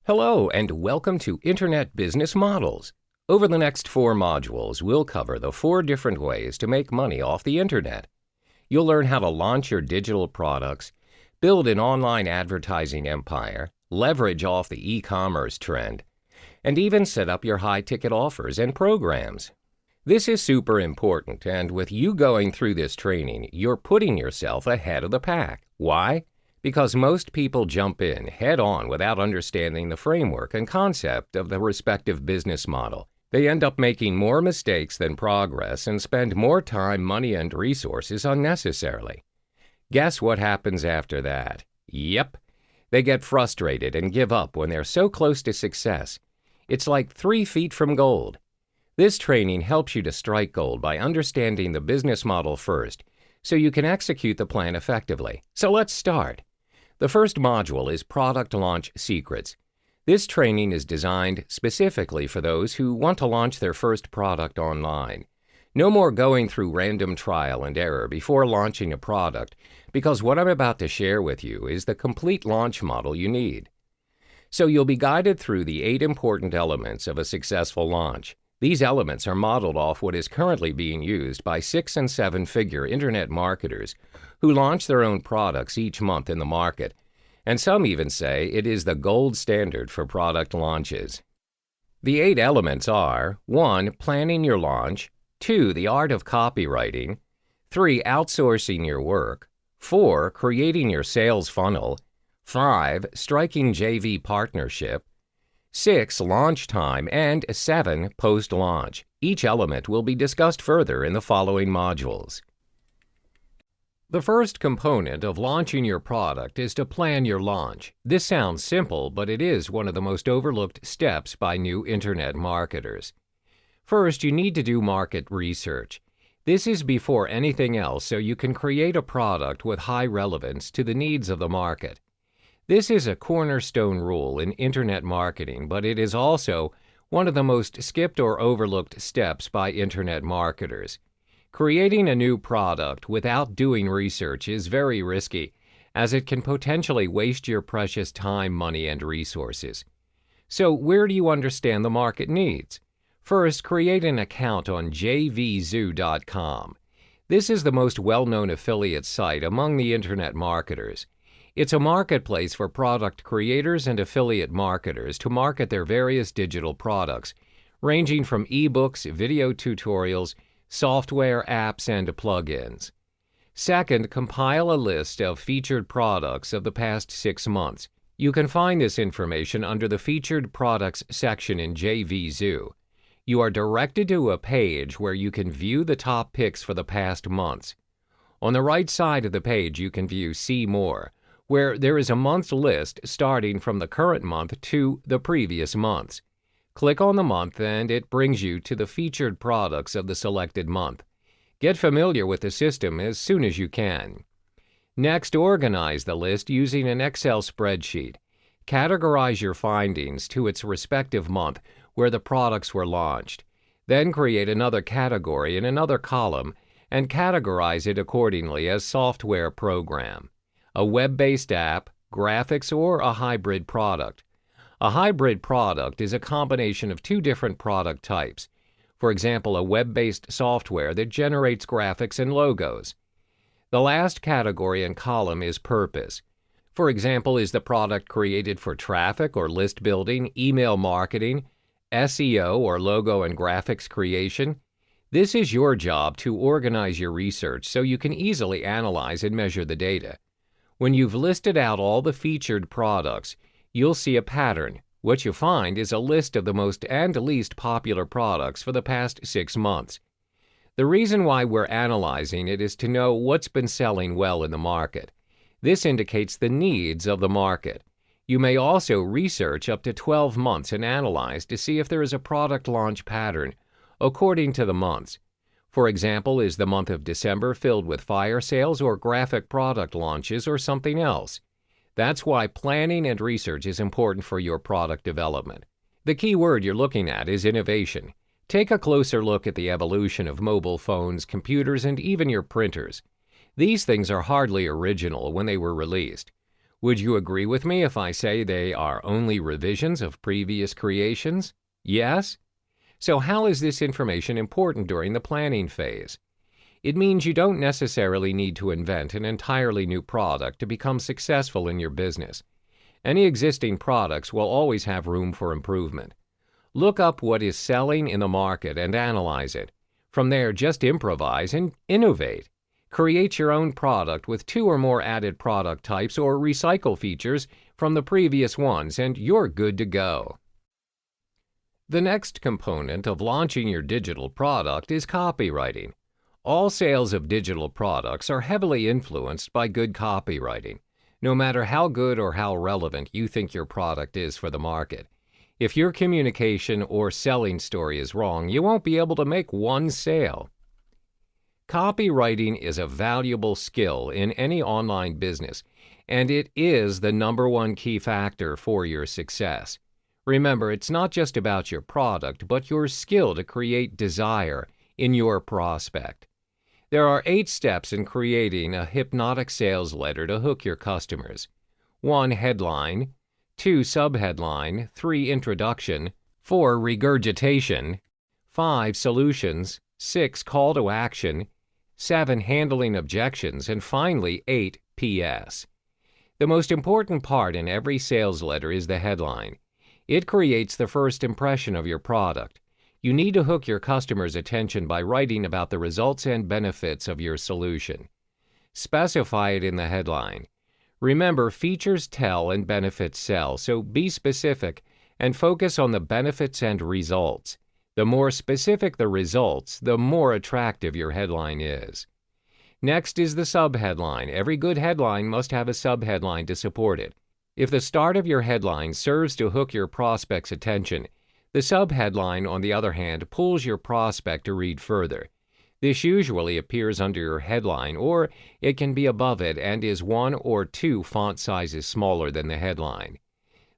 Hello and welcome to Internet Business Models. Over the next 4 modules, we'll cover the 4 different ways to make money off the Internet. You'll learn how to launch your digital products, build an online advertising empire, leverage off the e-commerce trend, and even set up your high-ticket offers and programs. This is super important, and with you going through this training, you're putting yourself ahead of the pack. Why? Because most people jump in head-on without understanding the framework and concept of the respective business model. They end up making more mistakes than progress and spend more time, money, and resources unnecessarily. Guess what happens after that? Yep, they get frustrated and give up when they're so close to success. It's like 3 feet from gold. This training helps you to strike gold by understanding the business model first, so you can execute the plan effectively. So let's start. The first module is Product Launch Secrets. This training is designed specifically for those who want to launch their first product online. No more going through random trial and error before launching a product, because what I'm about to share with you is the complete launch model you need. So you'll be guided through the 8 important elements of a successful launch. These elements are modeled off what is currently being used by 6- and 7-figure internet marketers who launch their own products each month in the market, and some even say it is the gold standard for product launches. The 8 elements are: 1. Planning your launch, 2. The art of copywriting, 3. Outsourcing your work, 4. Creating your sales funnel, 5. Striking JV partnership, 6. Launch time, and 7. Post-launch. Each element will be discussed further in the following modules. The first component of launching your product is to plan your launch. This sounds simple, but it is one of the most overlooked steps by new internet marketers. First, you need to do market research. This is before anything else, so you can create a product with high relevance to the needs of the market. This is a cornerstone rule in internet marketing, but it is also one of the most skipped or overlooked steps by internet marketers. Creating a new product without doing research is very risky, as it can potentially waste your precious time, money, and resources. So where do you understand the market needs? First, create an account on jvzoo.com. This is the most well-known affiliate site among the internet marketers. It's a marketplace for product creators and affiliate marketers to market their various digital products, ranging from ebooks, video tutorials, software, apps, and plugins. Second, compile a list of featured products of the past 6 months. You can find this information under the Featured Products section in JVZoo. You are directed to a page where you can view the top picks for the past months. On the right side of the page, you can view See More, where there is a month's list starting from the current month to the previous months. Click on the month and it brings you to the featured products of the selected month. Get familiar with the system as soon as you can. Next, organize the list using an Excel spreadsheet. Categorize your findings to its respective month where the products were launched. Then create another category in another column and categorize it accordingly as software program, a web-based app, graphics, or a hybrid product. A hybrid product is a combination of 2 different product types. For example, a web-based software that generates graphics and logos. The last category and column is purpose. For example, is the product created for traffic or list building, email marketing, SEO, or logo and graphics creation? This is your job to organize your research so you can easily analyze and measure the data. When you've listed out all the featured products, you'll see a pattern. What you find is a list of the most and least popular products for the past 6 months. The reason why we're analyzing it is to know what's been selling well in the market. This indicates the needs of the market. You may also research up to 12 months and analyze to see if there is a product launch pattern according to the months. For example, is the month of December filled with fire sales or graphic product launches or something else? That's why planning and research is important for your product development. The key word you're looking at is innovation. Take a closer look at the evolution of mobile phones, computers, and even your printers. These things are hardly original when they were released. Would you agree with me if I say they are only revisions of previous creations? Yes? So how is this information important during the planning phase? It means you don't necessarily need to invent an entirely new product to become successful in your business. Any existing products will always have room for improvement. Look up what is selling in the market and analyze it. From there, just improvise and innovate. Create your own product with 2 or more added product types or recycle features from the previous ones, and you're good to go. The next component of launching your digital product is copywriting. All sales of digital products are heavily influenced by good copywriting, no matter how good or how relevant you think your product is for the market. If your communication or selling story is wrong, you won't be able to make one sale. Copywriting is a valuable skill in any online business, and it is the #1 key factor for your success. Remember, it's not just about your product, but your skill to create desire in your prospect. There are 8 steps in creating a hypnotic sales letter to hook your customers. 1. Headline. 2. Subheadline. 3. Introduction. 4. Regurgitation. 5. Solutions. 6. Call to action. 7. Handling objections. And finally, 8. PS. The most important part in every sales letter is the headline. It creates the first impression of your product. You need to hook your customers' attention by writing about the results and benefits of your solution. Specify it in the headline. Remember, features tell and benefits sell, so be specific and focus on the benefits and results. The more specific the results, the more attractive your headline is. Next is the subheadline. Every good headline must have a subheadline to support it. If the start of your headline serves to hook your prospect's attention, the subheadline, on the other hand, pulls your prospect to read further. This usually appears under your headline, or it can be above it and is 1 or 2 font sizes smaller than the headline.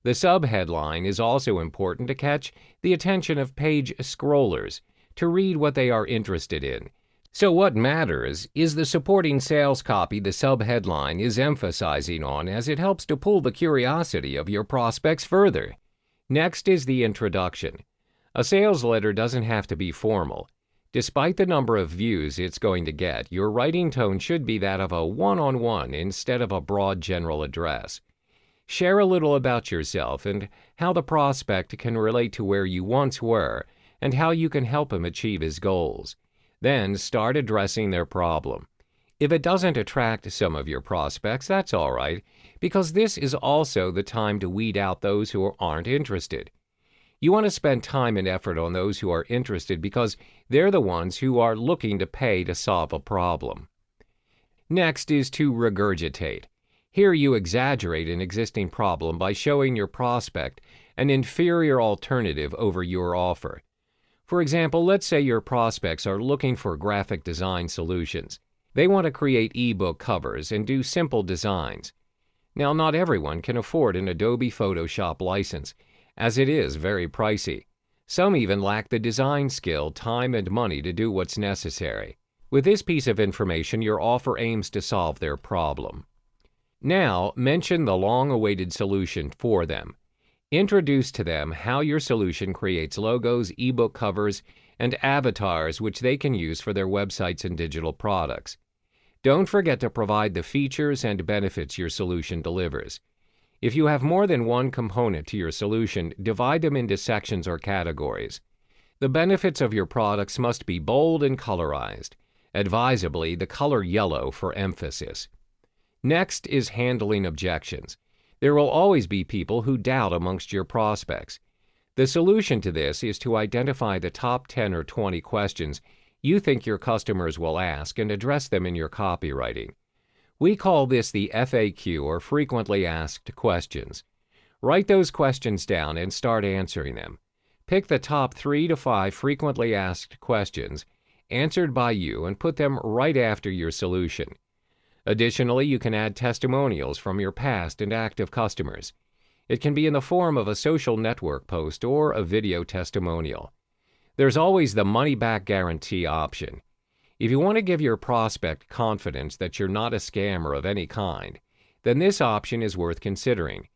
The subheadline is also important to catch the attention of page scrollers, to read what they are interested in. So what matters is the supporting sales copy the subheadline is emphasizing on, as it helps to pull the curiosity of your prospects further. Next is the introduction. A sales letter doesn't have to be formal. Despite the number of views it's going to get, your writing tone should be that of a one-on-one instead of a broad general address. Share a little about yourself and how the prospect can relate to where you once were and how you can help him achieve his goals. Then start addressing their problem. If it doesn't attract some of your prospects, that's all right, because this is also the time to weed out those who aren't interested. You want to spend time and effort on those who are interested because they're the ones who are looking to pay to solve a problem. Next is to regurgitate. Here you exaggerate an existing problem by showing your prospect an inferior alternative over your offer. For example, let's say your prospects are looking for graphic design solutions. They want to create ebook covers and do simple designs. Now, not everyone can afford an Adobe Photoshop license, as it is very pricey. Some even lack the design skill, time, and money to do what's necessary. With this piece of information, your offer aims to solve their problem. Now, mention the long-awaited solution for them. Introduce to them how your solution creates logos, ebook covers, and avatars which they can use for their websites and digital products. Don't forget to provide the features and benefits your solution delivers. If you have more than one component to your solution, divide them into sections or categories. The benefits of your products must be bold and colorized, advisably the color yellow for emphasis. Next is handling objections. There will always be people who doubt amongst your prospects. The solution to this is to identify the top 10 or 20 questions you think your customers will ask and address them in your copywriting. We call this the FAQ, or frequently asked questions. Write those questions down and start answering them. Pick the top 3 to 5 frequently asked questions answered by you and put them right after your solution. Additionally, you can add testimonials from your past and active customers. It can be in the form of a social network post or a video testimonial. There's always the money-back guarantee option. If you want to give your prospect confidence that you're not a scammer of any kind, then this option is worth considering.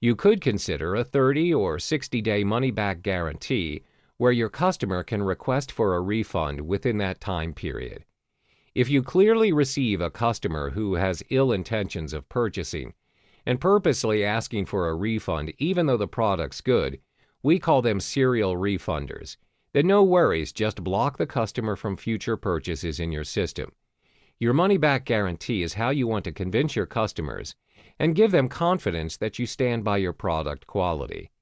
You could consider a 30 or 60-day money-back guarantee where your customer can request for a refund within that time period. If you clearly receive a customer who has ill intentions of purchasing and purposely asking for a refund even though the product's good, we call them serial refunders. Then no worries, just block the customer from future purchases in your system. Your money-back guarantee is how you want to convince your customers and give them confidence that you stand by your product quality.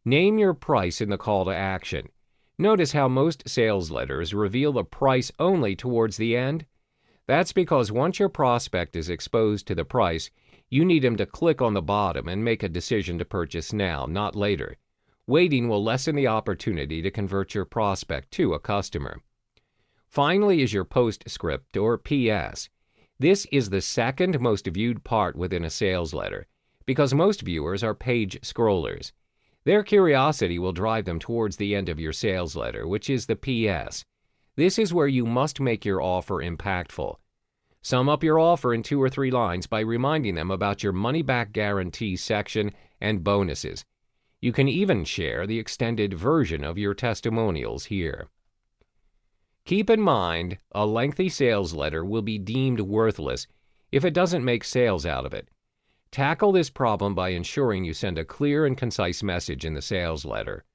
Name your price in the call to action. Notice how most sales letters reveal the price only towards the end? That's because once your prospect is exposed to the price, you need him to click on the bottom and make a decision to purchase now, not later. Waiting will lessen the opportunity to convert your prospect to a customer. Finally is your postscript or PS. This is the second most viewed part within a sales letter because most viewers are page scrollers. Their curiosity will drive them towards the end of your sales letter, which is the PS. This is where you must make your offer impactful. Sum up your offer in 2 or 3 lines by reminding them about your money-back guarantee section and bonuses. You can even share the extended version of your testimonials here. Keep in mind, a lengthy sales letter will be deemed worthless if it doesn't make sales out of it. Tackle this problem by ensuring you send a clear and concise message in the sales letter.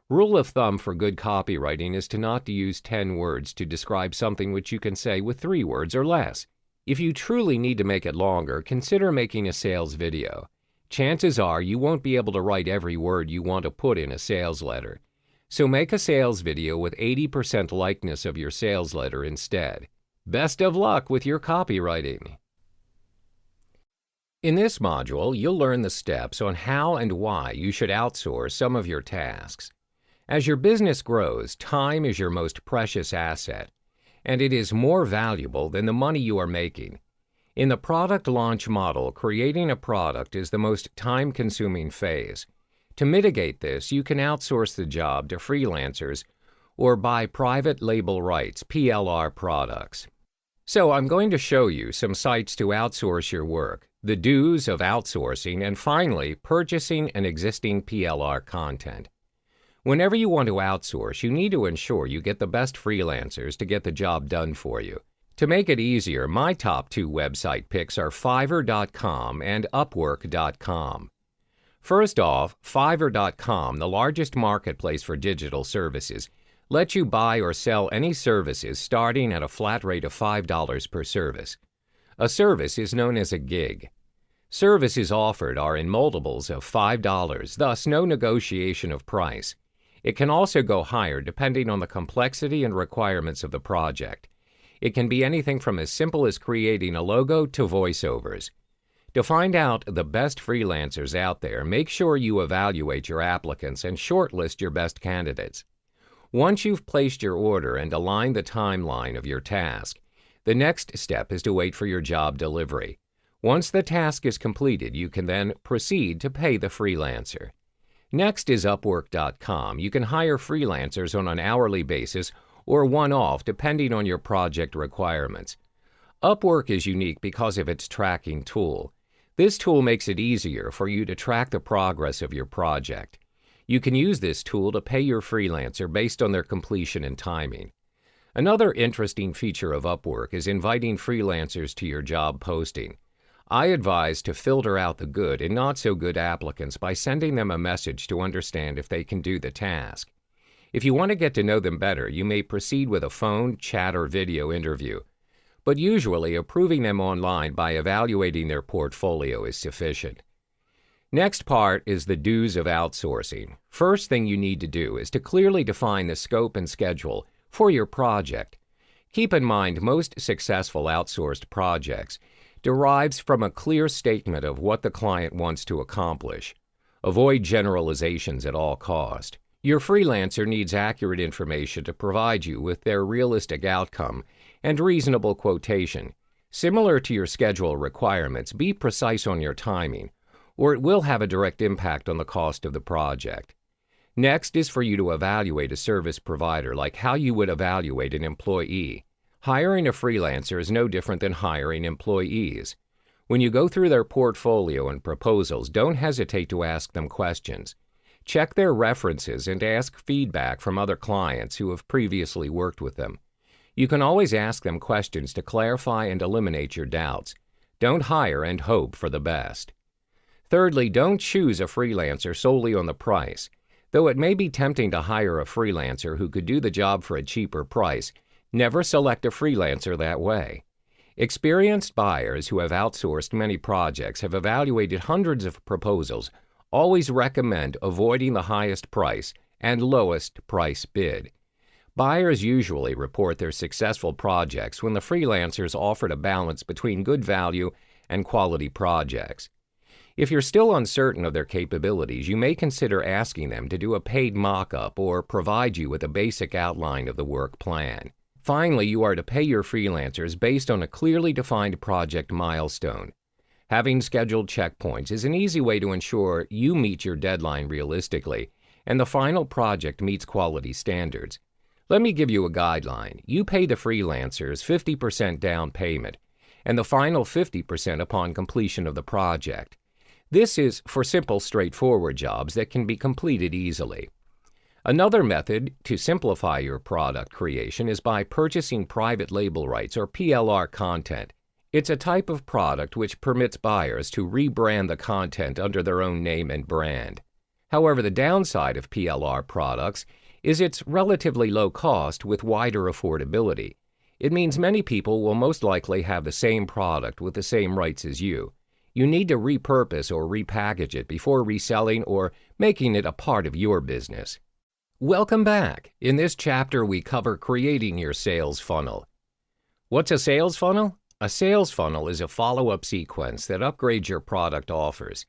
Rule of thumb for good copywriting is to not use 10 words to describe something which you can say with 3 words or less. If you truly need to make it longer, consider making a sales video. Chances are you won't be able to write every word you want to put in a sales letter. So make a sales video with 80% likeness of your sales letter instead. Best of luck with your copywriting. In this module, you'll learn the steps on how and why you should outsource some of your tasks. As your business grows, time is your most precious asset, and it is more valuable than the money you are making. In the product launch model, creating a product is the most time-consuming phase. To mitigate this, you can outsource the job to freelancers or buy private label rights, PLR products. So I'm going to show you some sites to outsource your work, the do's of outsourcing, and finally, purchasing an existing PLR content. Whenever you want to outsource, you need to ensure you get the best freelancers to get the job done for you. To make it easier, my top 2 website picks are Fiverr.com and Upwork.com. First off, Fiverr.com, the largest marketplace for digital services, lets you buy or sell any services starting at a flat rate of $5 per service. A service is known as a gig. Services offered are in multiples of $5, thus no negotiation of price. It can also go higher depending on the complexity and requirements of the project. It can be anything from as simple as creating a logo to voiceovers. To find out the best freelancers out there, make sure you evaluate your applicants and shortlist your best candidates. Once you've placed your order and aligned the timeline of your task, the next step is to wait for your job delivery. Once the task is completed, you can then proceed to pay the freelancer. Next is Upwork.com. You can hire freelancers on an hourly basis or one-off depending on your project requirements. Upwork is unique because of its tracking tool. This tool makes it easier for you to track the progress of your project. You can use this tool to pay your freelancer based on their completion and timing. Another interesting feature of Upwork is inviting freelancers to your job posting. I advise to filter out the good and not so good applicants by sending them a message to understand if they can do the task. If you want to get to know them better, you may proceed with a phone, chat, or video interview. But usually, approving them online by evaluating their portfolio is sufficient. Next part is the do's of outsourcing. First thing you need to do is to clearly define the scope and schedule for your project. Keep in mind, most successful outsourced projects derives from a clear statement of what the client wants to accomplish. Avoid generalizations at all cost. Your freelancer needs accurate information to provide you with their realistic outcome and reasonable quotation. Similar to your schedule requirements, be precise on your timing, or it will have a direct impact on the cost of the project. Next is for you to evaluate a service provider like how you would evaluate an employee. Hiring a freelancer is no different than hiring employees. When you go through their portfolio and proposals, don't hesitate to ask them questions. Check their references and ask feedback from other clients who have previously worked with them. You can always ask them questions to clarify and eliminate your doubts. Don't hire and hope for the best. Thirdly, don't choose a freelancer solely on the price. Though it may be tempting to hire a freelancer who could do the job for a cheaper price, never select a freelancer that way. Experienced buyers who have outsourced many projects have evaluated hundreds of proposals, always recommend avoiding the highest price and lowest price bid. Buyers usually report their successful projects when the freelancers offered a balance between good value and quality projects. If you're still uncertain of their capabilities, you may consider asking them to do a paid mock-up or provide you with a basic outline of the work plan. Finally, you are to pay your freelancers based on a clearly defined project milestone. Having scheduled checkpoints is an easy way to ensure you meet your deadline realistically and the final project meets quality standards. Let me give you a guideline. You pay the freelancers 50% down payment and the final 50% upon completion of the project. This is for simple, straightforward jobs that can be completed easily. Another method to simplify your product creation is by purchasing private label rights or PLR content. It's a type of product which permits buyers to rebrand the content under their own name and brand. However, the downside of PLR products is its relatively low cost with wider affordability. It means many people will most likely have the same product with the same rights as you. You need to repurpose or repackage it before reselling or making it a part of your business. Welcome back. In this chapter, we cover creating your sales funnel. What's a sales funnel? A sales funnel is a follow-up sequence that upgrades your product offers.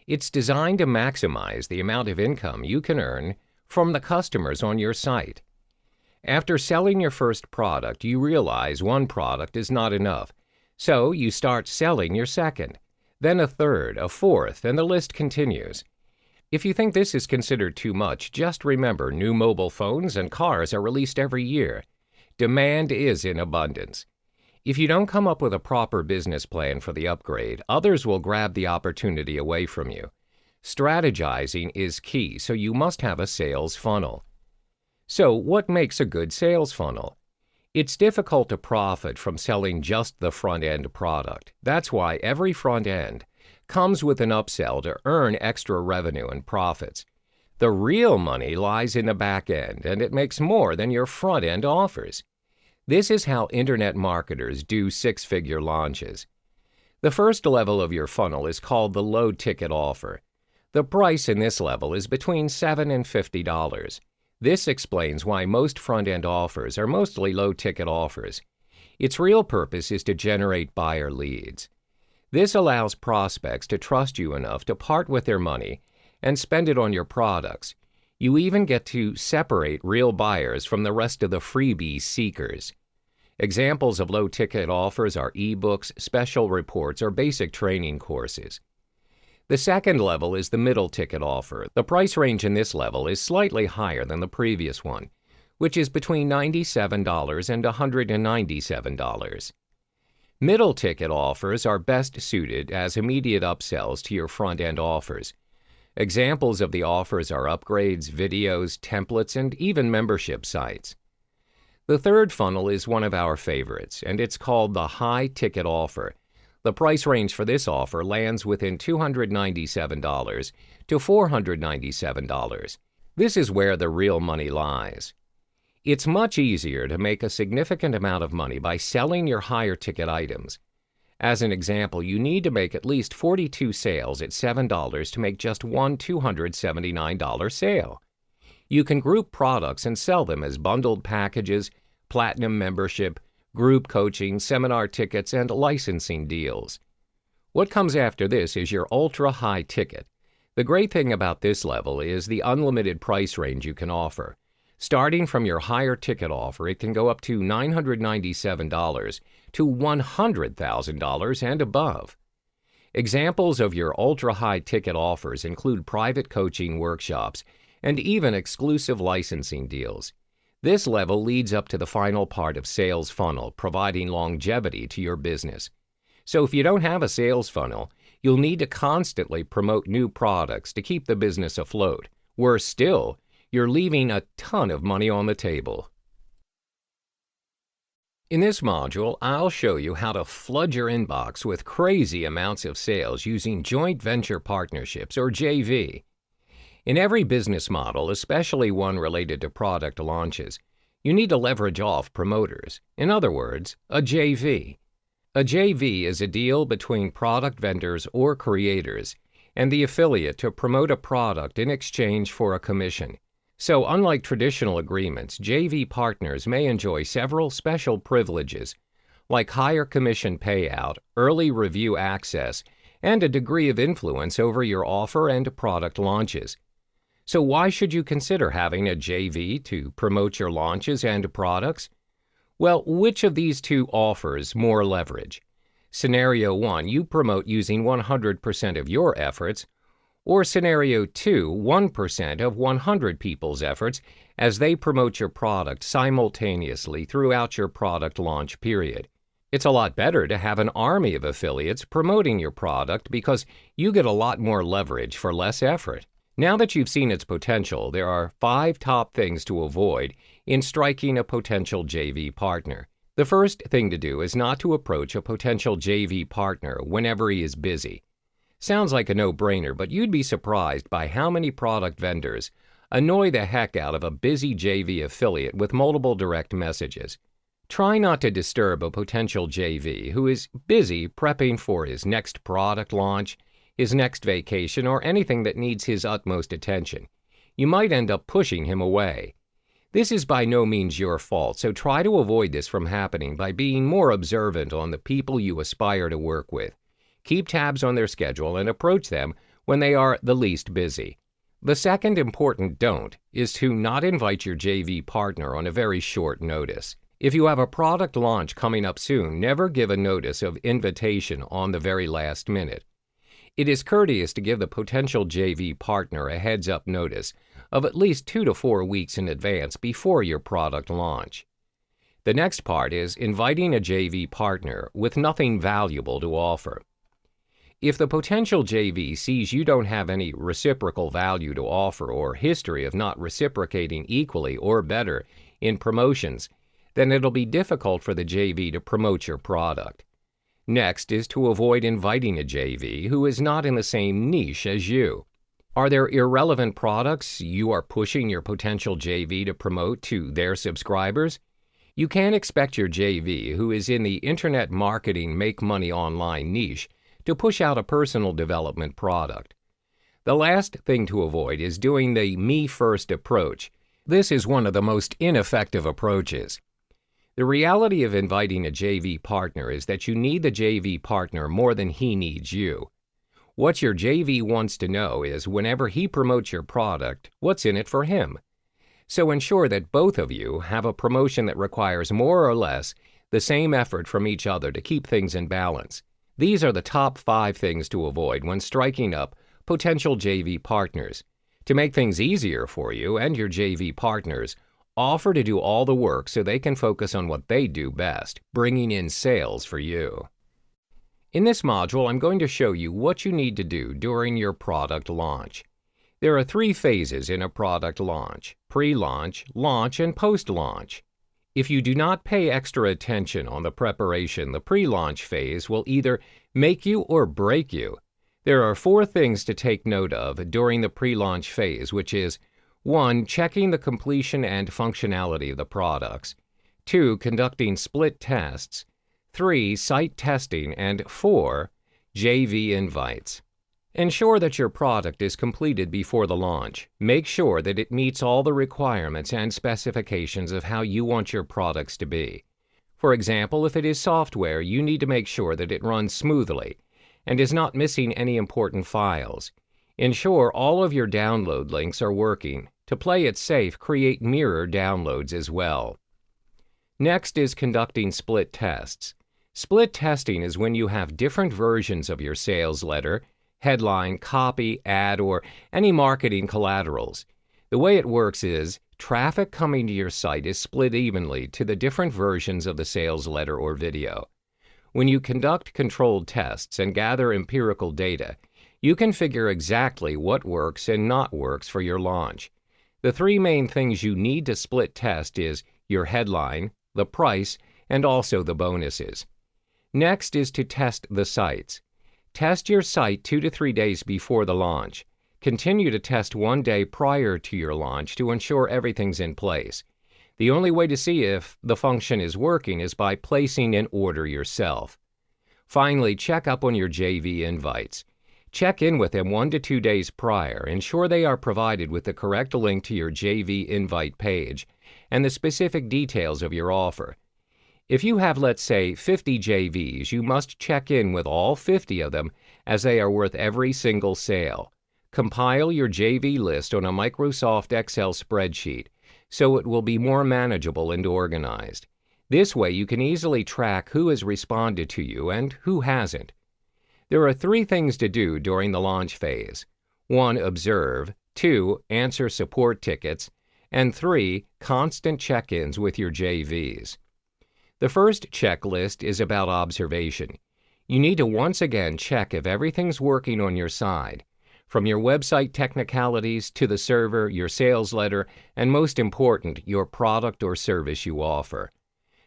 It's designed to maximize the amount of income you can earn from the customers on your site. After selling your first product, you realize one product is not enough, so you start selling your second, then a third, a fourth, and the list continues. If you think this is considered too much, just remember new mobile phones and cars are released every year. Demand is in abundance. If you don't come up with a proper business plan for the upgrade, others will grab the opportunity away from you. Strategizing is key, so you must have a sales funnel. So, what makes a good sales funnel? It's difficult to profit from selling just the front-end product. That's why every front end comes with an upsell to earn extra revenue and profits. The real money lies in the back end, and it makes more than your front end offers. This is how internet marketers do six-figure launches. The first level of your funnel is called the low-ticket offer. The price in this level is between $7 and $50. This explains why most front-end offers are mostly low-ticket offers. Its real purpose is to generate buyer leads. This allows prospects to trust you enough to part with their money and spend it on your products. You even get to separate real buyers from the rest of the freebie seekers. Examples of low-ticket offers are ebooks, special reports, or basic training courses. The second level is the middle ticket offer. The price range in this level is slightly higher than the previous one, which is between $97 and $197. Middle ticket offers are best suited as immediate upsells to your front-end offers. Examples of the offers are upgrades, videos, templates, and even membership sites. The third funnel is one of our favorites, and it's called the high ticket offer. The price range for this offer lands within $297 to $497. This is where the real money lies. It's much easier to make a significant amount of money by selling your higher ticket items. As an example, you need to make at least 42 sales at $7 to make just one $279 sale. You can group products and sell them as bundled packages, platinum membership, group coaching, seminar tickets, and licensing deals. What comes after this is your ultra-high ticket. The great thing about this level is the unlimited price range you can offer. Starting from your higher ticket offer, it can go up to $997 to $100,000 and above. Examples of your ultra-high ticket offers include private coaching workshops and even exclusive licensing deals. This level leads up to the final part of sales funnel, providing longevity to your business. So if you don't have a sales funnel, you'll need to constantly promote new products to keep the business afloat. Worse still, you're leaving a ton of money on the table. In this module, I'll show you how to flood your inbox with crazy amounts of sales using joint venture partnerships, or JV. In every business model, especially one related to product launches, you need to leverage off promoters. In other words, a JV. A JV is a deal between product vendors or creators and the affiliate to promote a product in exchange for a commission. So, unlike traditional agreements, JV partners may enjoy several special privileges, like higher commission payout, early review access, and a degree of influence over your offer and product launches. So why should you consider having a JV to promote your launches and products? Well, which of these two offers more leverage? Scenario 1, you promote using 100% of your efforts, or Scenario 2, 1% of 100 people's efforts as they promote your product simultaneously throughout your product launch period. It's a lot better to have an army of affiliates promoting your product because you get a lot more leverage for less effort. Now that you've seen its potential, there are 5 top things to avoid in striking a potential JV partner. The first thing to do is not to approach a potential JV partner whenever he is busy. Sounds like a no-brainer, but you'd be surprised by how many product vendors annoy the heck out of a busy JV affiliate with multiple direct messages. Try not to disturb a potential JV who is busy prepping for his next product launch, his next vacation, or anything that needs his utmost attention. You might end up pushing him away. This is by no means your fault, so try to avoid this from happening by being more observant on the people you aspire to work with. Keep tabs on their schedule and approach them when they are the least busy. The second important don't is to not invite your JV partner on a very short notice. If you have a product launch coming up soon, never give a notice of invitation on the very last minute. It is courteous to give the potential JV partner a heads-up notice of at least 2 to 4 weeks in advance before your product launch. The next part is inviting a JV partner with nothing valuable to offer. If the potential JV sees you don't have any reciprocal value to offer or history of not reciprocating equally or better in promotions, then it'll be difficult for the JV to promote your product. Next is to avoid inviting a JV who is not in the same niche as you. Are there irrelevant products you are pushing your potential JV to promote to their subscribers? You can't expect your JV who is in the internet marketing make money online niche to push out a personal development product. The last thing to avoid is doing the me-first approach. This is one of the most ineffective approaches. The reality of inviting a JV partner is that you need the JV partner more than he needs you. What your JV wants to know is whenever he promotes your product, what's in it for him. So ensure that both of you have a promotion that requires more or less the same effort from each other to keep things in balance. These are the top 5 things to avoid when striking up potential JV partners. To make things easier for you and your JV partners, offer to do all the work so they can focus on what they do best, bringing in sales for you. In this module, I'm going to show you what you need to do during your product launch. There are 3 phases in a product launch: pre-launch, launch, and post-launch. If you do not pay extra attention on the preparation, the pre-launch phase will either make you or break you. There are 4 things to take note of during the pre-launch phase, which is 1. Checking the completion and functionality of the products. 2. Conducting split tests. 3. Site testing. And 4. JV invites. Ensure that your product is completed before the launch. Make sure that it meets all the requirements and specifications of how you want your products to be. For example, if it is software, you need to make sure that it runs smoothly and is not missing any important files. Ensure all of your download links are working. To play it safe, create mirror downloads as well. Next is conducting split tests. Split testing is when you have different versions of your sales letter, headline, copy, ad, or any marketing collaterals. The way it works is traffic coming to your site is split evenly to the different versions of the sales letter or video. When you conduct controlled tests and gather empirical data, you can figure exactly what works and not works for your launch. The three main things you need to split test is your headline, the price, and also the bonuses. Next is to test the sites. Test your site 2 to 3 days before the launch. Continue to test 1 day prior to your launch to ensure everything's in place. The only way to see if the function is working is by placing an order yourself. Finally, check up on your JV invites. Check in with them 1 to 2 days prior. Ensure they are provided with the correct link to your JV invite page and the specific details of your offer. If you have, let's say, 50 JVs, you must check in with all 50 of them as they are worth every single sale. Compile your JV list on a Microsoft Excel spreadsheet so it will be more manageable and organized. This way you can easily track who has responded to you and who hasn't. There are 3 things to do during the launch phase. 1. Observe. 2. Answer support tickets. And 3. Constant check-ins with your JVs. The first checklist is about observation. You need to once again check if everything's working on your side, from your website technicalities to the server, your sales letter, and most important, your product or service you offer.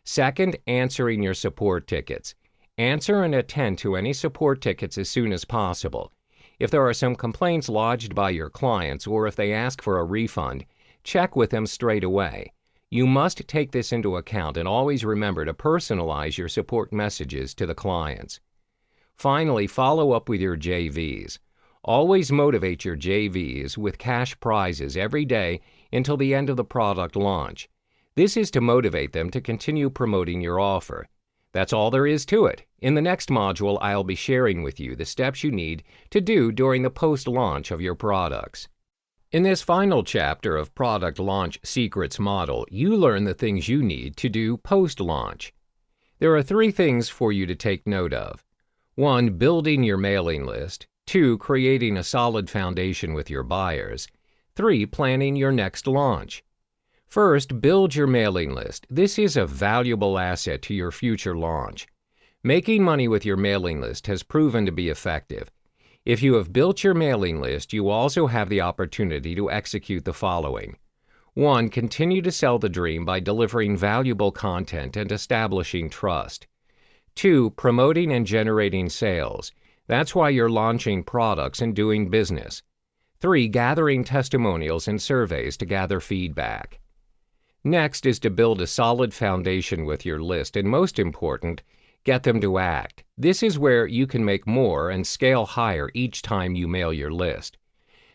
Second, answering your support tickets. Answer and attend to any support tickets as soon as possible. If there are some complaints lodged by your clients or if they ask for a refund, check with them straight away. You must take this into account and always remember to personalize your support messages to the clients. Finally, follow up with your JVs. Always motivate your JVs with cash prizes every day until the end of the product launch. This is to motivate them to continue promoting your offer. That's all there is to it. In the next module, I'll be sharing with you the steps you need to do during the post-launch of your products. In this final chapter of Product Launch Secrets Model, you learn the things you need to do post-launch. There are 3 things for you to take note of. 1. Building your mailing list. 2. Creating a solid foundation with your buyers. 3. Planning your next launch. First, build your mailing list. This is a valuable asset to your future launch. Making money with your mailing list has proven to be effective. If you have built your mailing list, you also have the opportunity to execute the following. 1. Continue to sell the dream by delivering valuable content and establishing trust. 2. Promoting and generating sales. That's why you're launching products and doing business. 3. Gathering testimonials and surveys to gather feedback. Next is to build a solid foundation with your list, and most important, get them to act. This is where you can make more and scale higher each time you mail your list.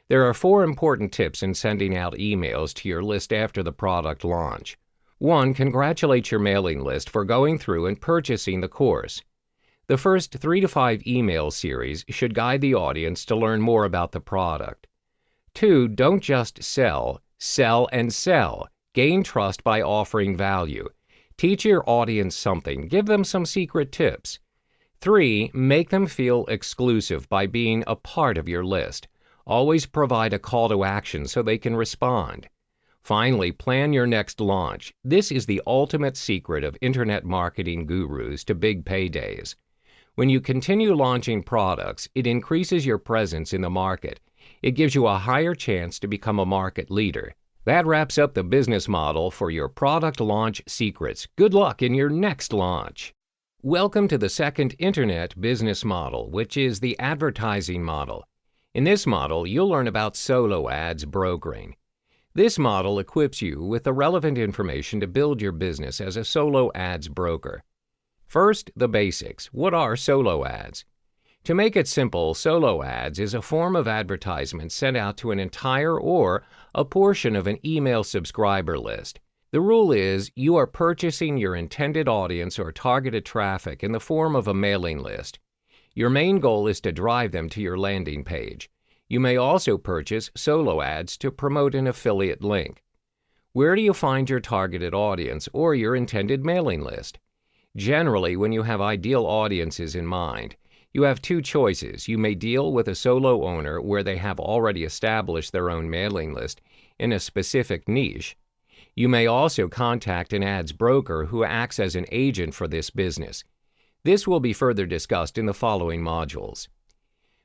There are 4 important tips in sending out emails to your list after the product launch. 1. Congratulate your mailing list for going through and purchasing the course. The first 3 to 5 email series should guide the audience to learn more about the product. 2. Don't just sell, sell and sell. Gain trust by offering value. Teach your audience something. Give them some secret tips. 3. Make them feel exclusive by being a part of your list. Always provide a call to action so they can respond. Finally, plan your next launch. This is the ultimate secret of internet marketing gurus to big paydays. When you continue launching products, it increases your presence in the market. It gives you a higher chance to become a market leader. That wraps up the business model for your product launch secrets. Good luck in your next launch. Welcome to the second internet business model, which is the advertising model. In this model, you'll learn about solo ads brokering. This model equips you with the relevant information to build your business as a solo ads broker. First, the basics. What are solo ads? To make it simple, solo ads is a form of advertisement sent out to an entire or a portion of an email subscriber list. The rule is you are purchasing your intended audience or targeted traffic in the form of a mailing list. Your main goal is to drive them to your landing page. You may also purchase solo ads to promote an affiliate link. Where do you find your targeted audience or your intended mailing list? Generally, when you have ideal audiences in mind, you have 2 choices. You may deal with a solo owner where they have already established their own mailing list in a specific niche. You may also contact an ads broker who acts as an agent for this business. This will be further discussed in the following modules.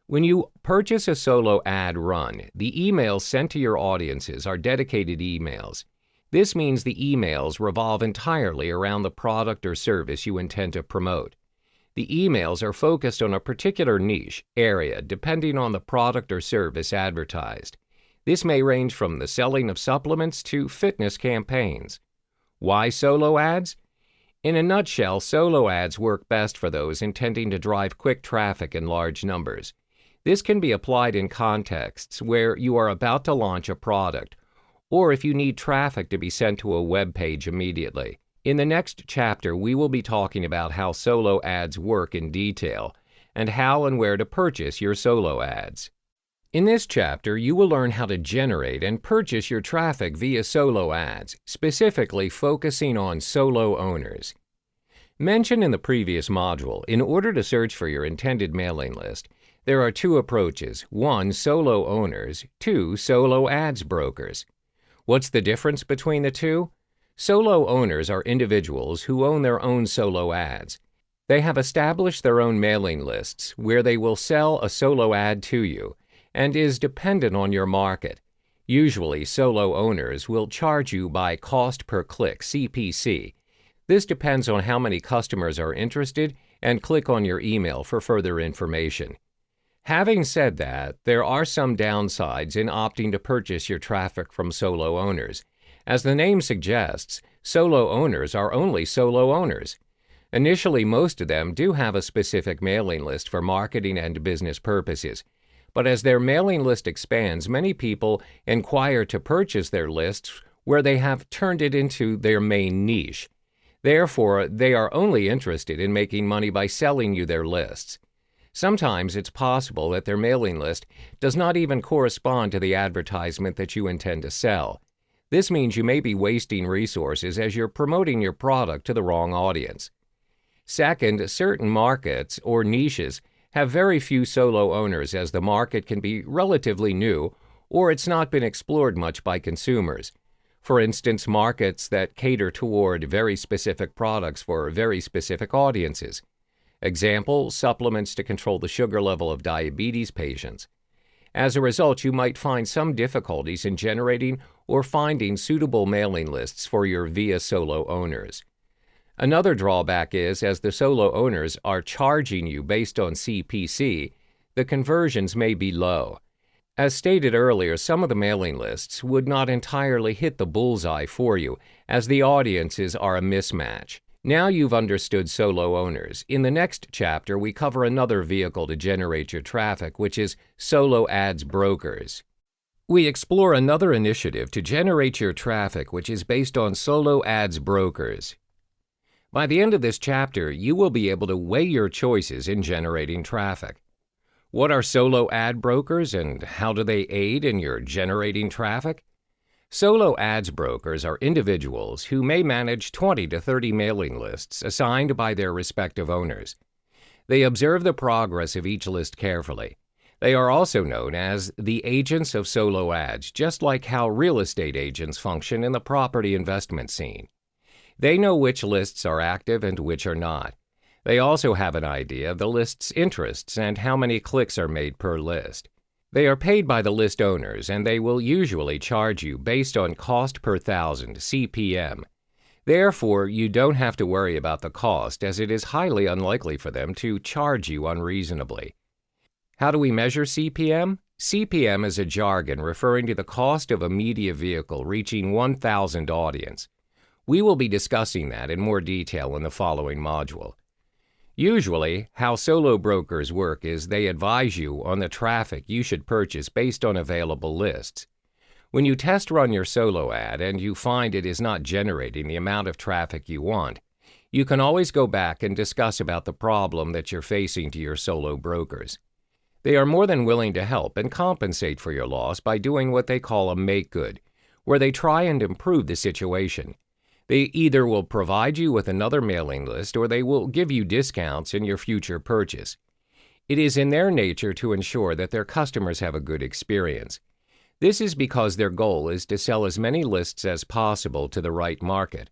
When you purchase a solo ad run, the emails sent to your audiences are dedicated emails. This means the emails revolve entirely around the product or service you intend to promote. The emails are focused on a particular niche area depending on the product or service advertised. This may range from the selling of supplements to fitness campaigns. Why solo ads? In a nutshell, solo ads work best for those intending to drive quick traffic in large numbers. This can be applied in contexts where you are about to launch a product, or if you need traffic to be sent to a web page immediately. In the next chapter, we will be talking about how solo ads work in detail and how and where to purchase your solo ads. In this chapter, you will learn how to generate and purchase your traffic via solo ads, specifically focusing on solo owners. Mentioned in the previous module, in order to search for your intended mailing list, there are two approaches: 1, solo owners; 2, solo ads brokers. What's the difference between the two? Solo owners are individuals who own their own solo ads. They have established their own mailing lists where they will sell a solo ad to you and is dependent on your market. Usually, solo owners will charge you by cost per click, CPC. This depends on how many customers are interested and click on your email for further information. Having said that, there are some downsides in opting to purchase your traffic from solo owners. As the name suggests, solo owners are only solo owners. Initially, most of them do have a specific mailing list for marketing and business purposes. But as their mailing list expands, many people inquire to purchase their lists where they have turned it into their main niche. Therefore, they are only interested in making money by selling you their lists. Sometimes it's possible that their mailing list does not even correspond to the advertisement that you intend to sell. This means you may be wasting resources as you're promoting your product to the wrong audience. Second, certain markets or niches have very few solo owners as the market can be relatively new or it's not been explored much by consumers. For instance, markets that cater toward very specific products for very specific audiences. Example, supplements to control the sugar level of diabetes patients. As a result, you might find some difficulties in generating or finding suitable mailing lists for your via solo owners. Another drawback is, as the solo owners are charging you based on CPC, the conversions may be low. As stated earlier, some of the mailing lists would not entirely hit the bullseye for you, as the audiences are a mismatch. Now you've understood solo owners. In the next chapter, we cover another vehicle to generate your traffic, which is solo ads brokers. We explore another initiative to generate your traffic, which is based on solo ads brokers. By the end of this chapter, you will be able to weigh your choices in generating traffic. What are solo ad brokers and how do they aid in your generating traffic? Solo ads brokers are individuals who may manage 20 to 30 mailing lists assigned by their respective owners. They observe the progress of each list carefully. They are also known as the agents of solo ads, just like how real estate agents function in the property investment scene. They know which lists are active and which are not. They also have an idea of the list's interests and how many clicks are made per list. They are paid by the list owners, and they will usually charge you based on cost per thousand, CPM. Therefore, you don't have to worry about the cost, as it is highly unlikely for them to charge you unreasonably. How do we measure CPM? CPM is a jargon referring to the cost of a media vehicle reaching 1,000 audience. We will be discussing that in more detail in the following module. Usually, how solo brokers work is they advise you on the traffic you should purchase based on available lists. When you test run your solo ad and you find it is not generating the amount of traffic you want, you can always go back and discuss about the problem that you're facing to your solo brokers. They are more than willing to help and compensate for your loss by doing what they call a make good, where they try and improve the situation. They either will provide you with another mailing list or they will give you discounts in your future purchase. It is in their nature to ensure that their customers have a good experience. This is because their goal is to sell as many lists as possible to the right market.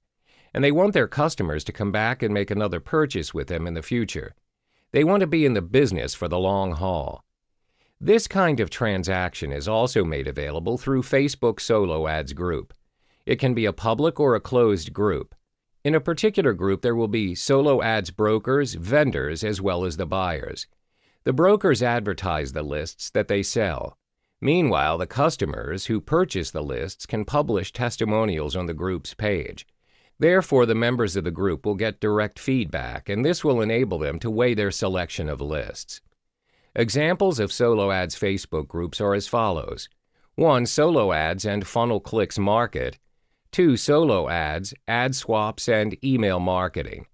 and they want their customers to come back and make another purchase with them in the future. They want to be in the business for the long haul. This kind of transaction is also made available through Facebook Solo Ads Group. It can be a public or a closed group. In a particular group, there will be solo ads brokers, vendors, as well as the buyers. The brokers advertise the lists that they sell. Meanwhile, the customers who purchase the lists can publish testimonials on the group's page. Therefore, the members of the group will get direct feedback, and this will enable them to weigh their selection of lists. Examples of solo ads Facebook groups are as follows. 1. Solo ads and funnel clicks market. 2. Solo ads, ad swaps, and email marketing.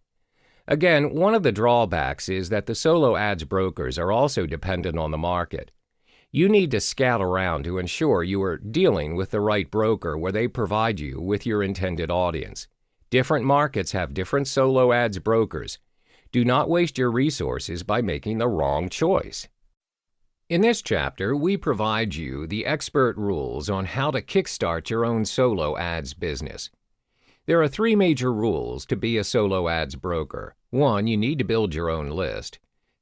Again, one of the drawbacks is that the solo ads brokers are also dependent on the market. You need to scout around to ensure you are dealing with the right broker where they provide you with your intended audience. Different markets have different solo ads brokers. Do not waste your resources by making the wrong choice. In this chapter, we provide you the expert rules on how to kickstart your own solo ads business. There are 3 major rules to be a solo ads broker. 1. You need to build your own list.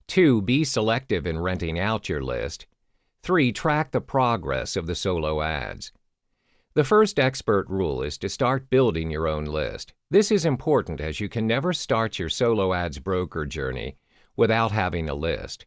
2. Be selective in renting out your list. 3. Track the progress of the solo ads. The first expert rule is to start building your own list. This is important as you can never start your solo ads broker journey without having a list.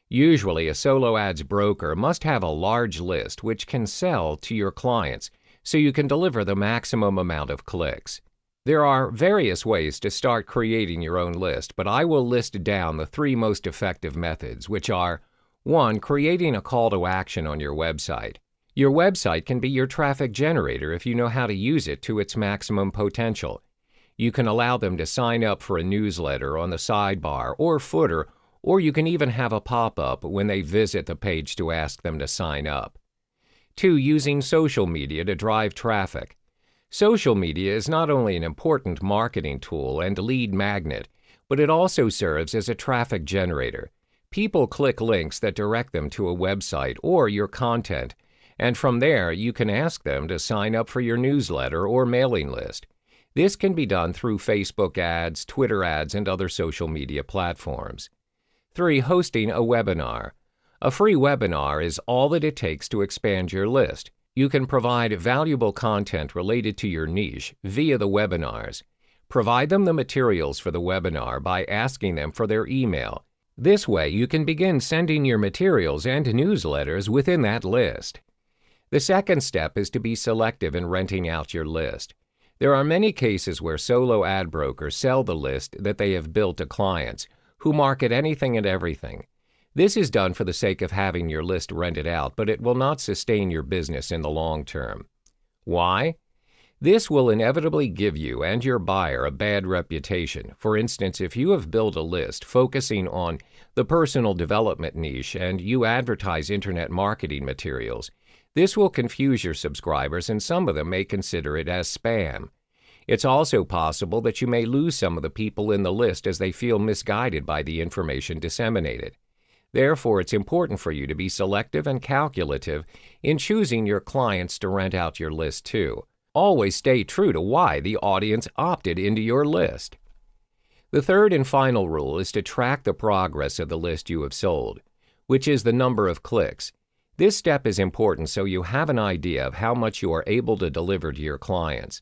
Usually, a solo ads broker must have a large list which can sell to your clients so you can deliver the maximum amount of clicks. There are various ways to start creating your own list, but I will list down the 3 most effective methods, which are 1. Creating a call to action on your website. Your website can be your traffic generator if you know how to use it to its maximum potential. You can allow them to sign up for a newsletter on the sidebar or footer, or you can even have a pop-up when they visit the page to ask them to sign up. 2. Using social media to drive traffic. Social media is not only an important marketing tool and lead magnet, but it also serves as a traffic generator. People click links that direct them to a website or your content, and from there you can ask them to sign up for your newsletter or mailing list. This can be done through Facebook ads, Twitter ads, and other social media platforms. 3. Hosting a webinar. A free webinar is all that it takes to expand your list. You can provide valuable content related to your niche via the webinars. Provide them the materials for the webinar by asking them for their email. This way you can begin sending your materials and newsletters within that list. The second step is to be selective in renting out your list. There are many cases where solo ad brokers sell the list that they have built to clients who market anything and everything. This is done for the sake of having your list rented out, but it will not sustain your business in the long term. Why? This will inevitably give you and your buyer a bad reputation. For instance, if you have built a list focusing on the personal development niche and you advertise internet marketing materials, this will confuse your subscribers and some of them may consider it as spam. It's also possible that you may lose some of the people in the list as they feel misguided by the information disseminated. Therefore, it's important for you to be selective and calculative in choosing your clients to rent out your list to. Always stay true to why the audience opted into your list. The third and final rule is to track the progress of the list you have sold, which is the number of clicks. This step is important so you have an idea of how much you are able to deliver to your clients.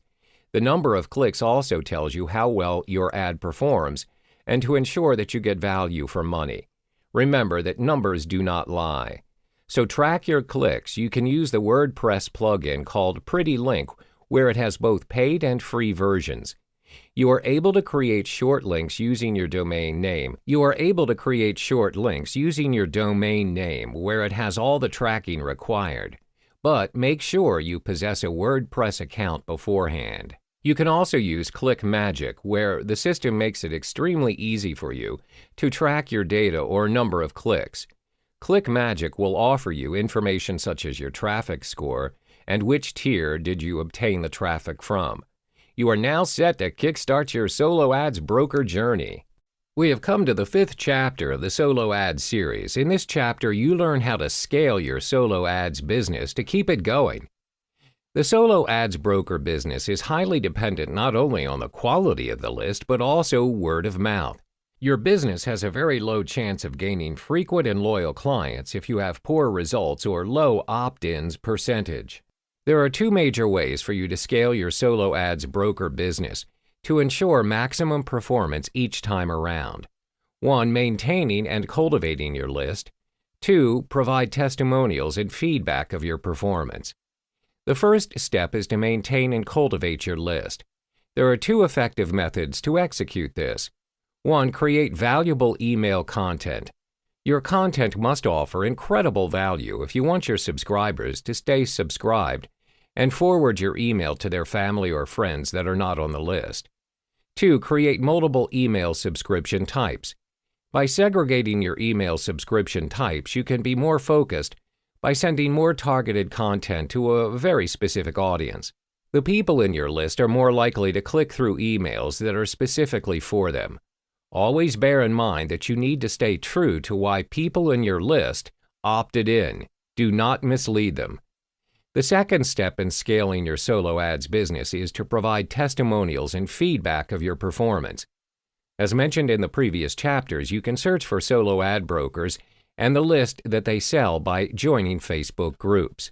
The number of clicks also tells you how well your ad performs and to ensure that you get value for money. Remember that numbers do not lie. So track your clicks. You can use the WordPress plugin called Pretty Link, where it has both paid and free versions. You are able to create short links using your domain name. where it has all the tracking required. But make sure you possess a WordPress account beforehand. You can also use ClickMagick, where the system makes it extremely easy for you to track your data or number of clicks. ClickMagick will offer you information such as your traffic score and which tier did you obtain the traffic from. You are now set to kickstart your solo ads broker journey. We have come to the 5th chapter of the Solo Ads series. In this chapter, you learn how to scale your solo ads business to keep it going. The solo ads broker business is highly dependent not only on the quality of the list, but also word of mouth. Your business has a very low chance of gaining frequent and loyal clients if you have poor results or low opt-ins percentage. There are two major ways for you to scale your solo ads broker business to ensure maximum performance each time around. 1. Maintaining and cultivating your list. 2. Provide testimonials and feedback of your performance. The first step is to maintain and cultivate your list. There are two effective methods to execute this. 1. Create valuable email content. Your content must offer incredible value if you want your subscribers to stay subscribed and forward your email to their family or friends that are not on the list. 2. Create multiple email subscription types. By segregating your email subscription types, you can be more focused by sending more targeted content to a very specific audience. The people in your list are more likely to click through emails that are specifically for them. Always bear in mind that you need to stay true to why people in your list opted in. Do not mislead them. The second step in scaling your solo ads business is to provide testimonials and feedback of your performance. As mentioned in the previous chapters, you can search for solo ad brokers and the list that they sell by joining Facebook groups.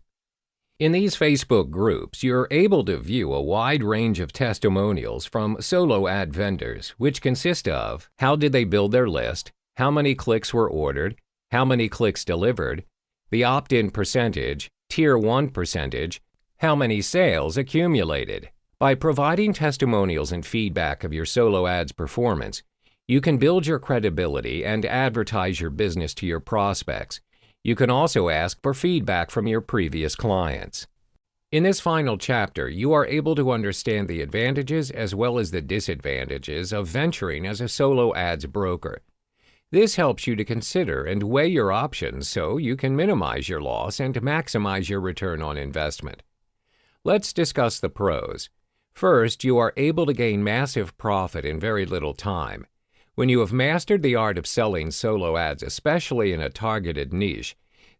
In these Facebook groups, you're able to view a wide range of testimonials from solo ad vendors, which consist of how did they build their list, how many clicks were ordered, how many clicks delivered, the opt-in percentage, Tier 1 percentage, how many sales accumulated. By providing testimonials and feedback of your solo ads performance, you can build your credibility and advertise your business to your prospects. You can also ask for feedback from your previous clients. In this final chapter, you are able to understand the advantages as well as the disadvantages of venturing as a solo ads broker. This helps you to consider and weigh your options so you can minimize your loss and maximize your return on investment. Let's discuss the pros. First, you are able to gain massive profit in very little time. When you have mastered the art of selling solo ads, especially in a targeted niche,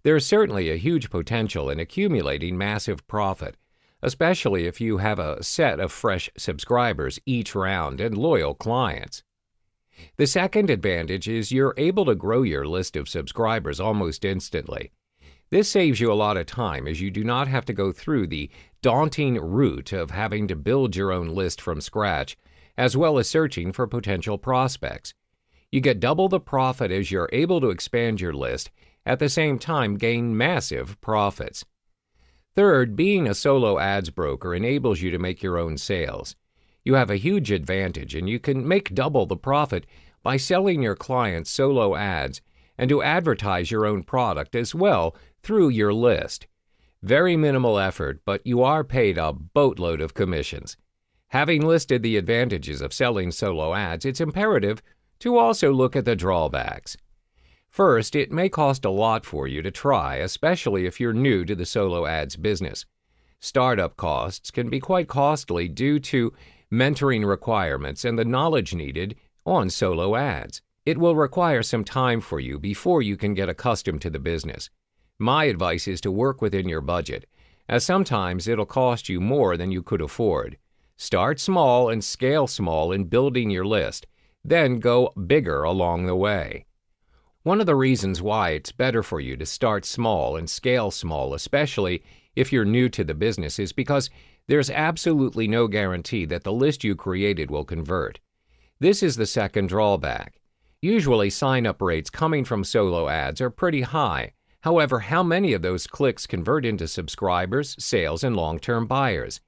there is certainly a huge potential in accumulating massive profit, especially if you have a set of fresh subscribers each round and loyal clients. The second advantage is you're able to grow your list of subscribers almost instantly. This saves you a lot of time as you do not have to go through the daunting route of having to build your own list from scratch, as well as searching for potential prospects. You get double the profit as you're able to expand your list, at the same time gain massive profits. Third, being a solo ads broker enables you to make your own sales. You have a huge advantage and you can make double the profit by selling your clients solo ads and to advertise your own product as well through your list. Very minimal effort, but you are paid a boatload of commissions. Having listed the advantages of selling solo ads, it's imperative to also look at the drawbacks. First, it may cost a lot for you to try, especially if you're new to the solo ads business. Startup costs can be quite costly due to mentoring requirements and the knowledge needed on solo ads. It will require some time for you before you can get accustomed to the business. My advice is to work within your budget, as sometimes it'll cost you more than you could afford. Start small and scale small in building your list, then go bigger along the way. One of the reasons why it's better for you to start small and scale small, especially if you're new to the business, is because there's absolutely no guarantee that the list you created will convert. This is the second drawback. Usually sign-up rates coming from solo ads are pretty high. However, how many of those clicks convert into subscribers, sales, and long-term buyers?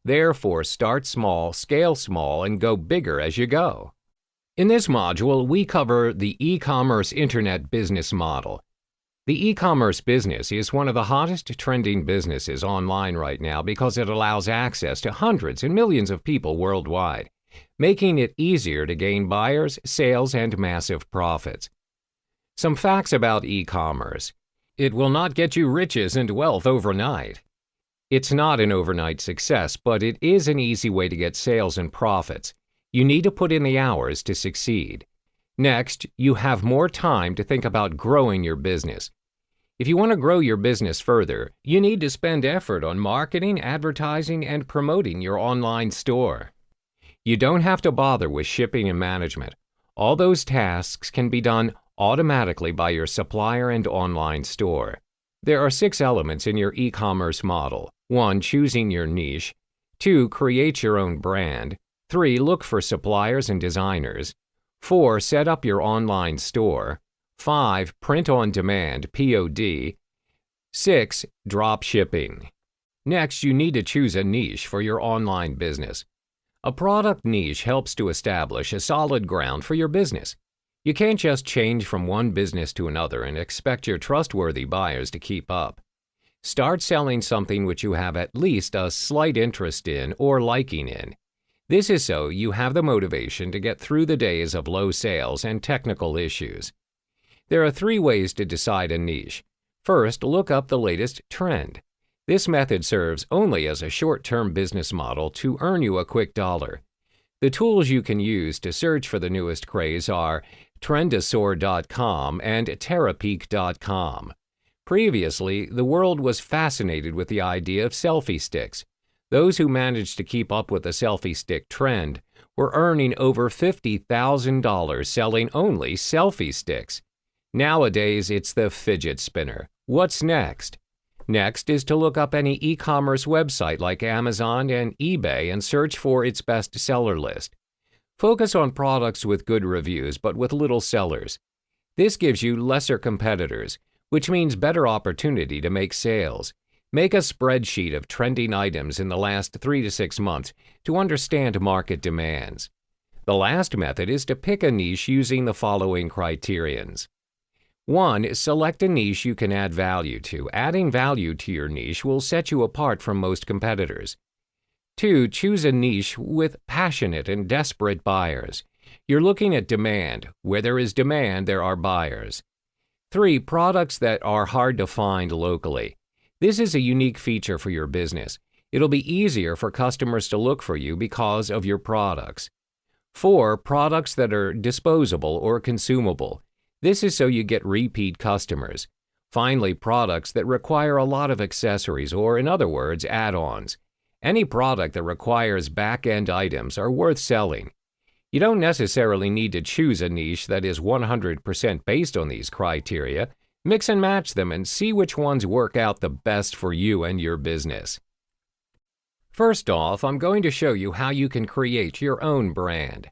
Therefore, start small, scale small, and go bigger as you go. In this module, we cover the e-commerce internet business model. The e-commerce business is one of the hottest trending businesses online right now because it allows access to hundreds and millions of people worldwide, making it easier to gain buyers, sales, and massive profits. Some facts about e-commerce. It will not get you riches and wealth overnight. It's not an overnight success, but it is an easy way to get sales and profits. You need to put in the hours to succeed. Next, you have more time to think about growing your business. If you want to grow your business further, you need to spend effort on marketing, advertising, and promoting your online store. You don't have to bother with shipping and management. All those tasks can be done automatically by your supplier and online store. There are 6 elements in your e-commerce model. 1. Choosing your niche. 2. Create your own brand. 3. Look for suppliers and designers. 4. Set up your online store. 5. Print on demand, POD. 6. Drop shipping. Next, you need to choose a niche for your online business. A product niche helps to establish a solid ground for your business. You can't just change from one business to another and expect your trustworthy buyers to keep up. Start selling something which you have at least a slight interest in or liking in. This is so you have the motivation to get through the days of low sales and technical issues. There are 3 ways to decide a niche. First, look up the latest trend. This method serves only as a short-term business model to earn you a quick dollar. The tools you can use to search for the newest craze are Trendosaur.com and Terapeak.com. Previously, the world was fascinated with the idea of selfie sticks. Those who managed to keep up with the selfie stick trend were earning over $50,000 selling only selfie sticks. Nowadays, it's the fidget spinner. What's next? Next is to look up any e-commerce website like Amazon and eBay and search for its bestseller list. Focus on products with good reviews but with little sellers. This gives you lesser competitors, which means better opportunity to make sales. Make a spreadsheet of trending items in the last 3 to 6 months to understand market demands. The last method is to pick a niche using the following criterions. 1. Select a niche you can add value to. Adding value to your niche will set you apart from most competitors. 2. Choose a niche with passionate and desperate buyers. You're looking at demand. Where there is demand, there are buyers. 3. Products that are hard to find locally. This is a unique feature for your business. It'll be easier for customers to look for you because of your products. 4. Products that are disposable or consumable. This is so you get repeat customers. Finally, products that require a lot of accessories, or in other words, add-ons. Any product that requires back-end items are worth selling. You don't necessarily need to choose a niche that is 100% based on these criteria. Mix and match them and see which ones work out the best for you and your business. First off, I'm going to show you how you can create your own brand.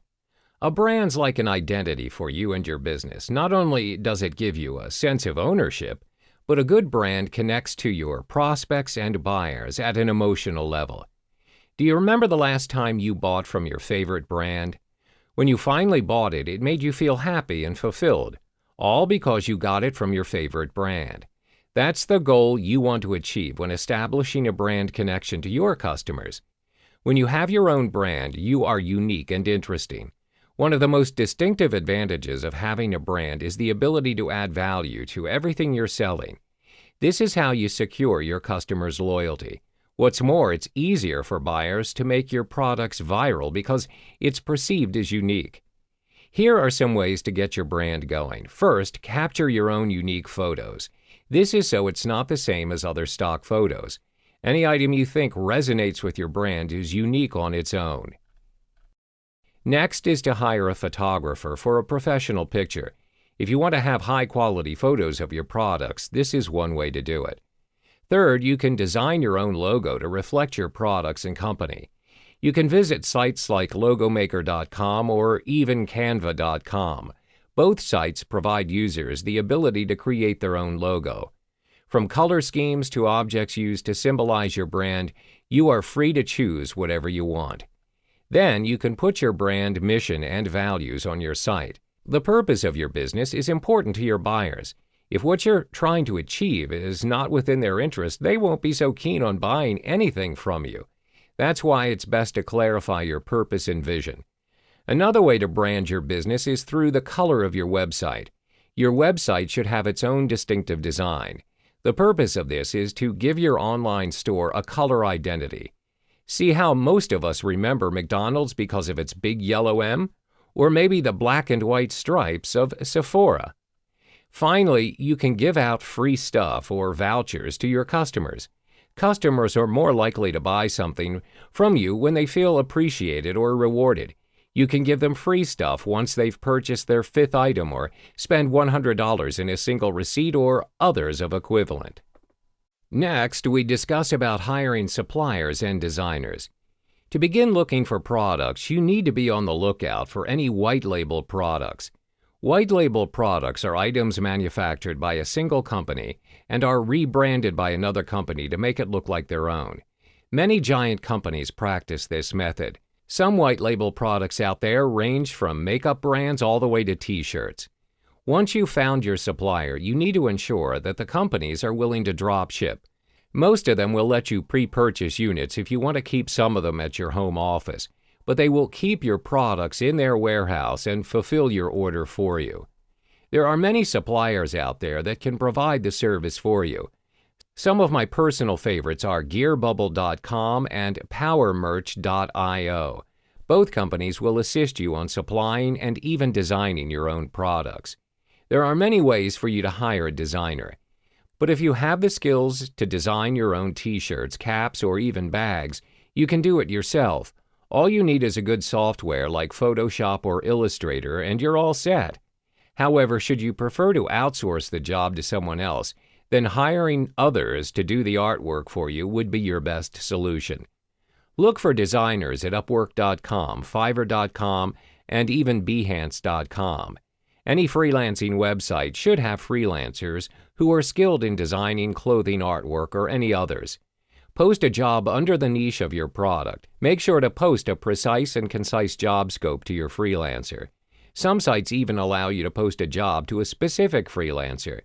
A brand's like an identity for you and your business. Not only does it give you a sense of ownership, but a good brand connects to your prospects and buyers at an emotional level. Do you remember the last time you bought from your favorite brand? When you finally bought it, it made you feel happy and fulfilled, all because you got it from your favorite brand. That's the goal you want to achieve when establishing a brand connection to your customers. When you have your own brand, you are unique and interesting. One of the most distinctive advantages of having a brand is the ability to add value to everything you're selling. This is how you secure your customers' loyalty. What's more, it's easier for buyers to make your products viral because it's perceived as unique. Here are some ways to get your brand going. First, capture your own unique photos. This is so it's not the same as other stock photos. Any item you think resonates with your brand is unique on its own. Next is to hire a photographer for a professional picture. If you want to have high-quality photos of your products, this is one way to do it. Third, you can design your own logo to reflect your products and company. You can visit sites like logomaker.com or even canva.com. Both sites provide users the ability to create their own logo. From color schemes to objects used to symbolize your brand, you are free to choose whatever you want. Then you can put your brand, mission, and values on your site. The purpose of your business is important to your buyers. If what you're trying to achieve is not within their interest, they won't be so keen on buying anything from you. That's why it's best to clarify your purpose and vision. Another way to brand your business is through the color of your website. Your website should have its own distinctive design. The purpose of this is to give your online store a color identity. See how most of us remember McDonald's because of its big yellow M? Or maybe the black and white stripes of Sephora. Finally, you can give out free stuff or vouchers to your customers. Customers are more likely to buy something from you when they feel appreciated or rewarded. You can give them free stuff once they've purchased their fifth item or spend $100 in a single receipt or others of equivalent. Next, we discuss about hiring suppliers and designers. To begin looking for products, you need to be on the lookout for any white label products. White label products are items manufactured by a single company and are rebranded by another company to make it look like their own. Many giant companies practice this method. Some white label products out there range from makeup brands all the way to t-shirts. Once you've found your supplier, you need to ensure that the companies are willing to drop ship. Most of them will let you pre-purchase units if you want to keep some of them at your home office, but they will keep your products in their warehouse and fulfill your order for you. There are many suppliers out there that can provide the service for you. Some of my personal favorites are gearbubble.com and powermerch.io. Both companies will assist you on supplying and even designing your own products. There are many ways for you to hire a designer. But if you have the skills to design your own t-shirts, caps, or even bags, you can do it yourself. All you need is a good software like Photoshop or Illustrator, and you're all set. However, should you prefer to outsource the job to someone else, then hiring others to do the artwork for you would be your best solution. Look for designers at Upwork.com, Fiverr.com, and even Behance.com. Any freelancing website should have freelancers who are skilled in designing clothing artwork or any others. Post a job under the niche of your product. Make sure to post a precise and concise job scope to your freelancer. Some sites even allow you to post a job to a specific freelancer.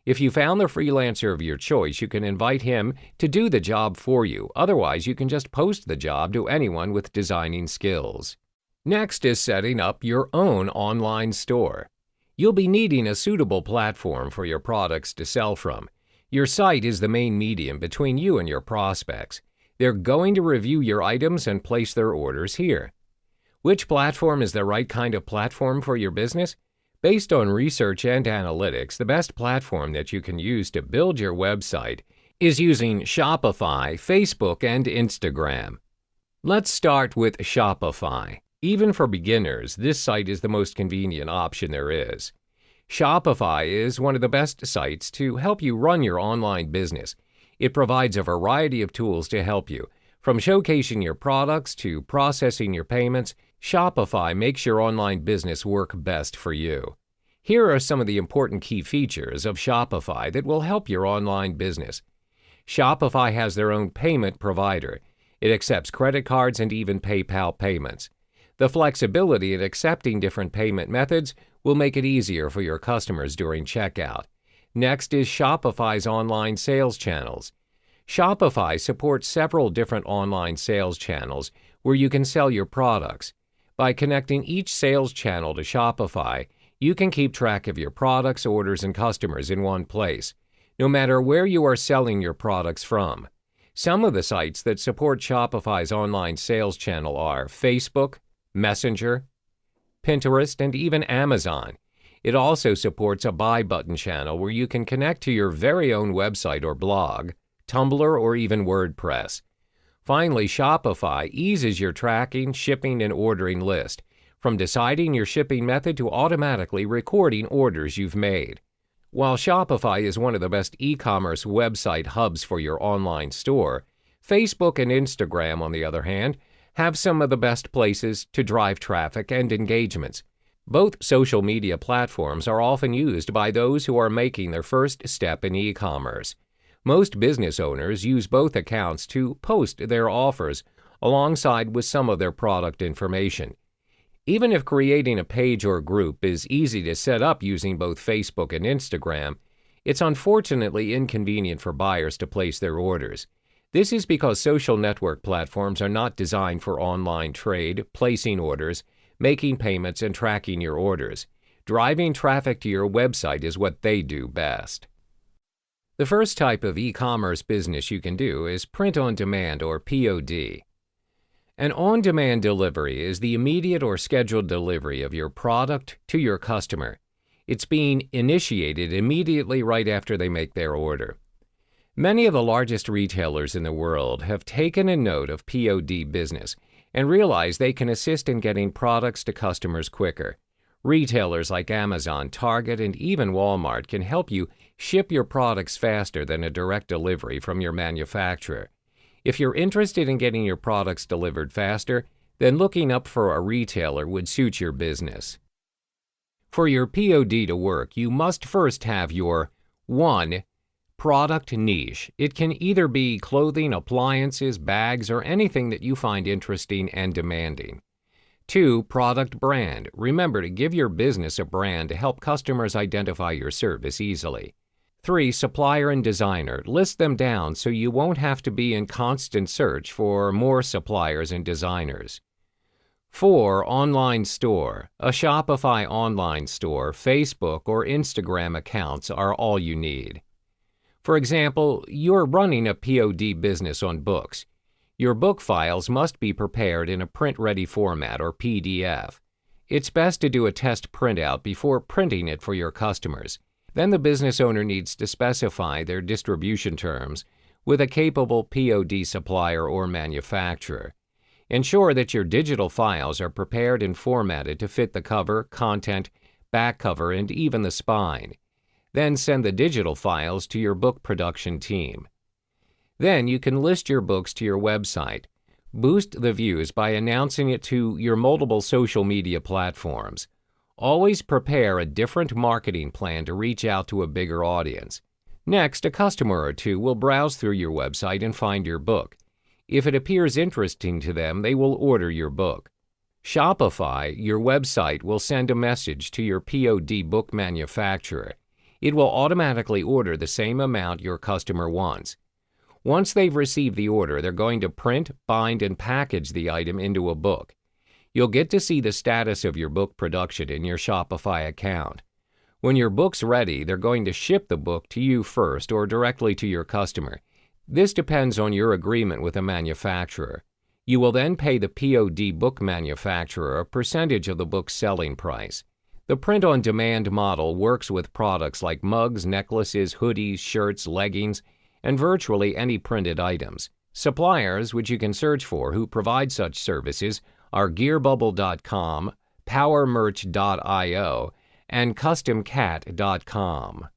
If you found the freelancer of your choice, you can invite him to do the job for you. Otherwise, you can just post the job to anyone with designing skills. Next is setting up your own online store. You'll be needing a suitable platform for your products to sell from. Your site is the main medium between you and your prospects. They're going to review your items and place their orders here. Which platform is the right kind of platform for your business? Based on research and analytics, the best platform that you can use to build your website is using Shopify, Facebook, and Instagram. Let's start with Shopify. Even for beginners, this site is the most convenient option there is. Shopify is one of the best sites to help you run your online business. It provides a variety of tools to help you. From showcasing your products to processing your payments, Shopify makes your online business work best for you. Here are some of the important key features of Shopify that will help your online business. Shopify has their own payment provider. It accepts credit cards and even PayPal payments. The flexibility in accepting different payment methods will make it easier for your customers during checkout. Next is Shopify's online sales channels. Shopify supports several different online sales channels where you can sell your products. By connecting each sales channel to Shopify, you can keep track of your products, orders, and customers in one place, no matter where you are selling your products from. Some of the sites that support Shopify's online sales channel are Facebook, Messenger, Pinterest, and even Amazon. It also supports a buy button channel where you can connect to your very own website or blog, Tumblr, or even WordPress. Finally, Shopify eases your tracking, shipping, and ordering list, from deciding your shipping method to automatically recording orders you've made. While Shopify is one of the best e-commerce website hubs for your online store, Facebook and Instagram, on the other hand, have some of the best places to drive traffic and engagements. Both social media platforms are often used by those who are making their first step in e-commerce. Most business owners use both accounts to post their offers alongside with some of their product information. Even if creating a page or group is easy to set up using both Facebook and Instagram, it's unfortunately inconvenient for buyers to place their orders. This is because social network platforms are not designed for online trade, placing orders, making payments, and tracking your orders. Driving traffic to your website is what they do best. The first type of e-commerce business you can do is print on demand, or POD. An on-demand delivery is the immediate or scheduled delivery of your product to your customer. It's being initiated immediately right after they make their order. Many of the largest retailers in the world have taken a note of POD business and realize they can assist in getting products to customers quicker. Retailers like Amazon, Target, and even Walmart can help you ship your products faster than a direct delivery from your manufacturer. If you're interested in getting your products delivered faster, then looking up for a retailer would suit your business. For your POD to work, you must first have your 1. Product niche. It can either be clothing, appliances, bags, or anything that you find interesting and demanding. 2. Product brand. Remember to give your business a brand to help customers identify your service easily. 3. Supplier and designer. List them down so you won't have to be in constant search for more suppliers and designers. 4. Online store. A Shopify online store, Facebook, or Instagram accounts are all you need. For example, you're running a POD business on books. Your book files must be prepared in a print-ready format or PDF. It's best to do a test printout before printing it for your customers. Then the business owner needs to specify their distribution terms with a capable POD supplier or manufacturer. Ensure that your digital files are prepared and formatted to fit the cover, content, back cover, and even the spine. Then send the digital files to your book production team. Then you can list your books to your website. Boost the views by announcing it to your multiple social media platforms. Always prepare a different marketing plan to reach out to a bigger audience. Next, a customer or two will browse through your website and find your book. If it appears interesting to them, they will order your book. Shopify, your website, will send a message to your POD book manufacturer. It will automatically order the same amount your customer wants. Once they've received the order, they're going to print, bind, and package the item into a book. You'll get to see the status of your book production in your Shopify account. When your book's ready, they're going to ship the book to you first or directly to your customer. This depends on your agreement with the manufacturer. You will then pay the POD book manufacturer a percentage of the book's selling price. The print-on-demand model works with products like mugs, necklaces, hoodies, shirts, leggings, and virtually any printed items. Suppliers, which you can search for, who provide such services are gearbubble.com, powermerch.io, and customcat.com.